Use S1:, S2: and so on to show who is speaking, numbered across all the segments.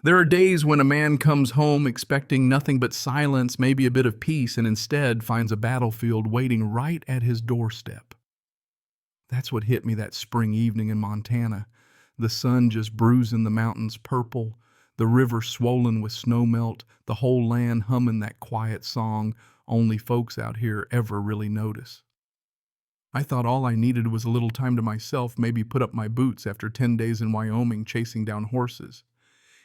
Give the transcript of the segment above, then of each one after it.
S1: There are days when a man comes home expecting nothing but silence, maybe a bit of peace, and instead finds a battlefield waiting right at his doorstep. That's what hit me that spring evening in Montana. The sun just bruising the mountains purple, the river swollen with snowmelt, the whole land humming that quiet song only folks out here ever really notice. I thought all I needed was a little time to myself, maybe put up my boots after 10 days in Wyoming chasing down horses.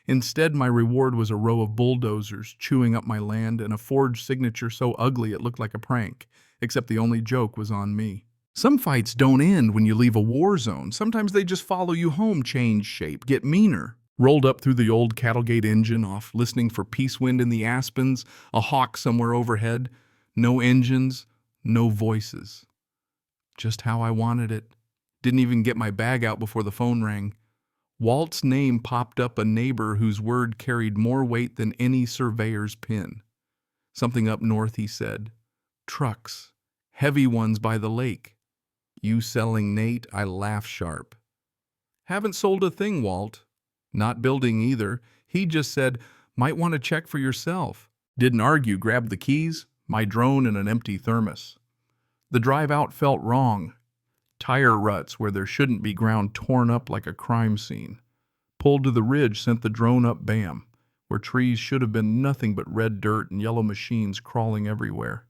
S1: Instead, my reward was a row of bulldozers chewing up my land and a forged signature so ugly it looked like a prank, except the only joke was on me. Some fights don't end when you leave a war zone. Sometimes they just follow you home, change shape, get meaner. Rolled up through the old Cattlegate engine off, listening for peace wind in the aspens, a hawk somewhere overhead. No engines, no voices. Just how I wanted it. Didn't even get my bag out before the phone rang. Walt's name popped up, a neighbor whose word carried more weight than any surveyor's pen. Something up north, he said. Trucks. Heavy ones by the lake. You selling, Nate? I laughed sharp. Haven't sold a thing, Walt. Not building either. He just said, might want to check for yourself. Didn't argue, grabbed the keys, my drone and an empty thermos. The drive out felt wrong. Tire ruts where there shouldn't be, ground torn up like a crime scene. Pulled to the ridge, sent the drone up bam, where trees should have been nothing but red dirt and yellow machines crawling everywhere.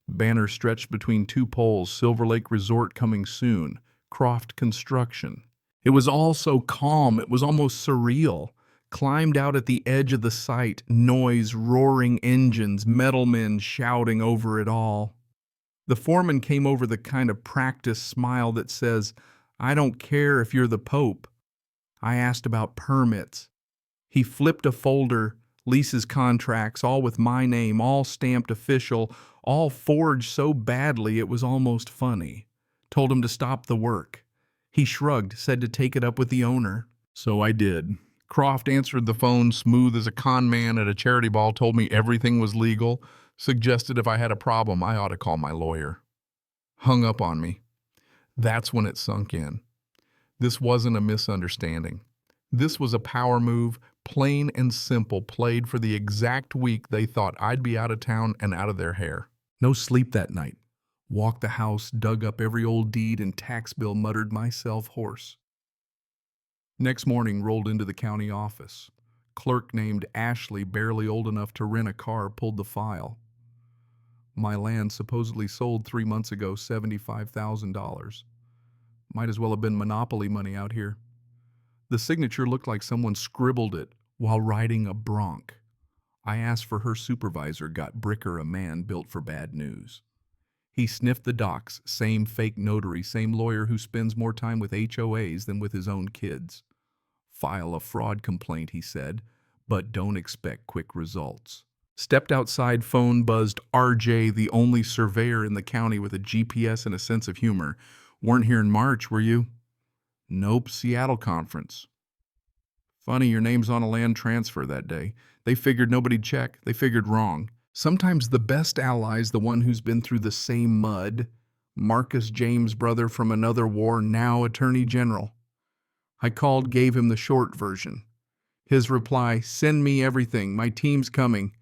S1: Banner stretched between two poles, Silver Lake Resort coming soon, Croft Construction. It was all so calm, it was almost surreal. Climbed out at the edge of the site, noise, roaring engines, metal men shouting over it all. The foreman came over the kind of practiced smile that says, I don't care if you're the Pope. I asked about permits. He flipped a folder, leases, contracts, all with my name, all stamped official, all forged so badly it was almost funny. Told him to stop the work. He shrugged, said to take it up with the owner. So I did. Croft answered the phone smooth as a con man at a charity ball, told me everything was legal, suggested if I had a problem, I ought to call my lawyer. Hung up on me. That's when it sunk in. This wasn't a misunderstanding. This was a power move, plain and simple, played for the exact week they thought I'd be out of town and out of their hair. No sleep that night. Walked the house, dug up every old deed and tax bill, muttered myself hoarse. Next morning, rolled into the county office. Clerk named Ashley, barely old enough to rent a car, pulled the file. My land supposedly sold 3 months ago, $75,000. Might as well have been monopoly money out here. The signature looked like someone scribbled it while riding a bronc. I asked for her supervisor, got Bricker, a man built for bad news. He sniffed the docs, same fake notary, same lawyer who spends more time with HOAs than with his own kids. File a fraud complaint, he said, but don't expect quick results. Stepped outside, phone buzzed. RJ, the only surveyor in the county with a GPS and a sense of humor. Weren't here in March, were you? Nope, Seattle conference. Funny, your name's on a land transfer that day. They figured nobody'd check. They figured wrong. Sometimes the best ally's the one who's been through the same mud. Marcus James' brother from another war, now Attorney General. I called, gave him the short version. His reply, send me everything. My team's coming.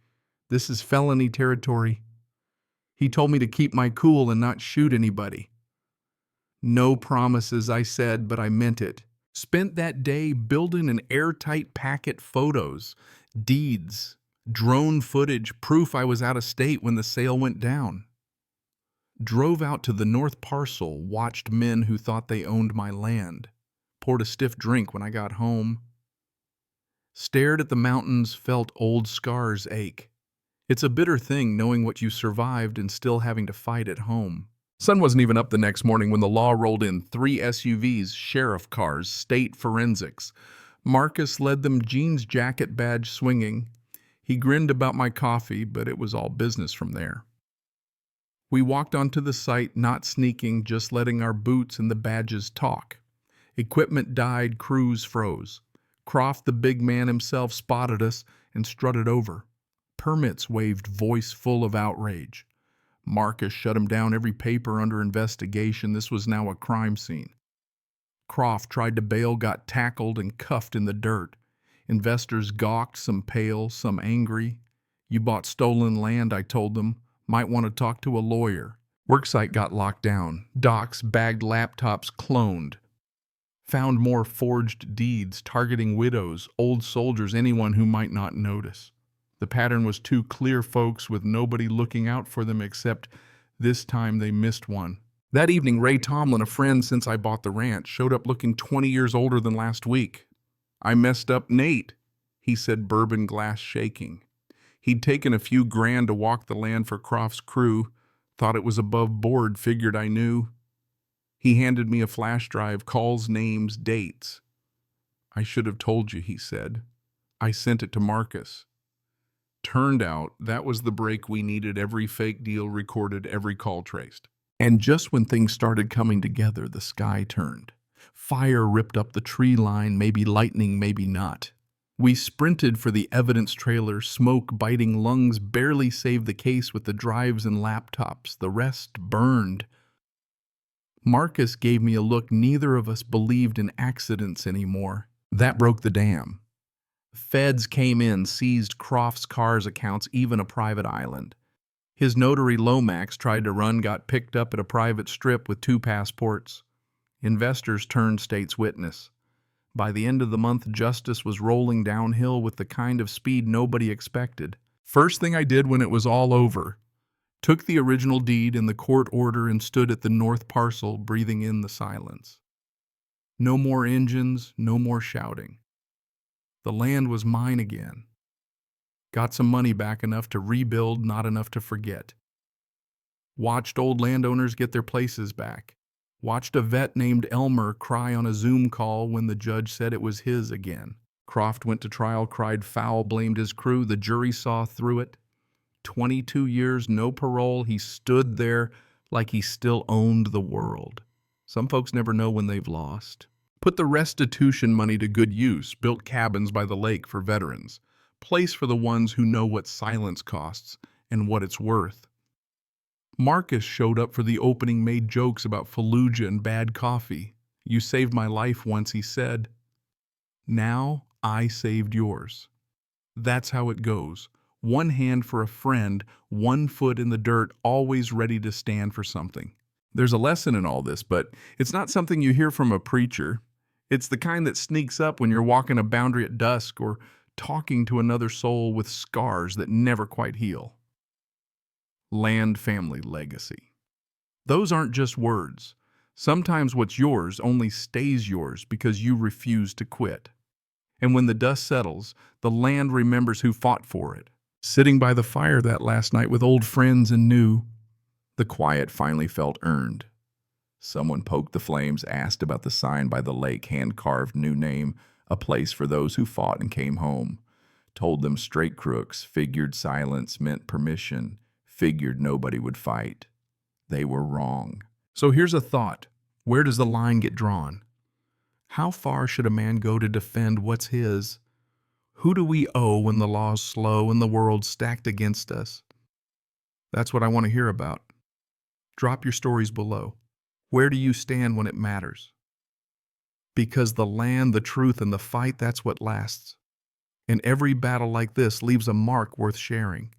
S1: This is felony territory. He told me to keep my cool and not shoot anybody. No promises, I said, but I meant it. Spent that day building an airtight packet, photos, deeds, drone footage, proof I was out of state when the sale went down. Drove out to the north parcel, watched men who thought they owned my land. Poured a stiff drink when I got home. Stared at the mountains, felt old scars ache. It's a bitter thing knowing what you survived and still having to fight at home. Sun wasn't even up the next morning when the law rolled in. 3 SUVs, sheriff cars, state forensics. Marcus led them, jeans jacket badge swinging. He grinned about my coffee, but it was all business from there. We walked onto the site, not sneaking, just letting our boots and the badges talk. Equipment died, crews froze. Croft, the big man himself, spotted us and strutted over. Permits waved, voice full of outrage. Marcus shut him down, every paper under investigation. This was now a crime scene. Croft tried to bail, got tackled and cuffed in the dirt. Investors gawked, some pale, some angry. You bought stolen land, I told them. Might want to talk to a lawyer. Worksite got locked down. Docs bagged laptops cloned. Found more forged deeds targeting widows, old soldiers, anyone who might not notice. The pattern was too clear, folks, with nobody looking out for them except this time they missed one. That evening, Ray Tomlin, a friend since I bought the ranch, showed up looking 20 years older than last week. I messed up Nate, he said, bourbon glass shaking. He'd taken a few grand to walk the land for Croft's crew, thought it was above board, figured I knew. He handed me a flash drive, calls, names, dates. I should have told you, he said. I sent it to Marcus. Turned out that was the break we needed, every fake deal recorded, every call traced. And just when things started coming together, the sky turned. Fire ripped up the tree line, maybe lightning, maybe not. We sprinted for the evidence trailer, smoke biting lungs barely saved the case with the drives and laptops. The rest burned. Marcus gave me a look. Neither of us believed in accidents anymore. That broke the dam. Feds came in, seized Croft's car's accounts, even a private island. His notary Lomax tried to run, got picked up at a private strip with 2 passports. Investors turned state's witness. By the end of the month, justice was rolling downhill with the kind of speed nobody expected. First thing I did when it was all over, took the original deed and the court order and stood at the north parcel, breathing in the silence. No more engines, no more shouting. The land was mine again. Got some money back, enough to rebuild, not enough to forget. Watched old landowners get their places back. Watched a vet named Elmer cry on a Zoom call when the judge said it was his again. Croft went to trial, cried foul, blamed his crew. The jury saw through it. 22 years, no parole. He stood there like he still owned the world. Some folks never know when they've lost. Put the restitution money to good use, built cabins by the lake for veterans. Place for the ones who know what silence costs and what it's worth. Marcus showed up for the opening, made jokes about Fallujah and bad coffee. You saved my life once, he said. Now I saved yours. That's how it goes. One hand for a friend, 1 foot in the dirt, always ready to stand for something. There's a lesson in all this, but it's not something you hear from a preacher. It's the kind that sneaks up when you're walking a boundary at dusk or talking to another soul with scars that never quite heal. Land, family, legacy. Those aren't just words. Sometimes what's yours only stays yours because you refuse to quit. And when the dust settles, the land remembers who fought for it. Sitting by the fire that last night with old friends and new, the quiet finally felt earned. Someone poked the flames, asked about the sign by the lake, hand-carved new name, a place for those who fought and came home. Told them straight crooks, figured silence meant permission, figured nobody would fight. They were wrong. So here's a thought. Where does the line get drawn? How far should a man go to defend what's his? Who do we owe when the law's slow and the world stacked against us? That's what I want to hear about. Drop your stories below. Where do you stand when it matters? Because the land, the truth, and the fight, that's what lasts. And every battle like this leaves a mark worth sharing.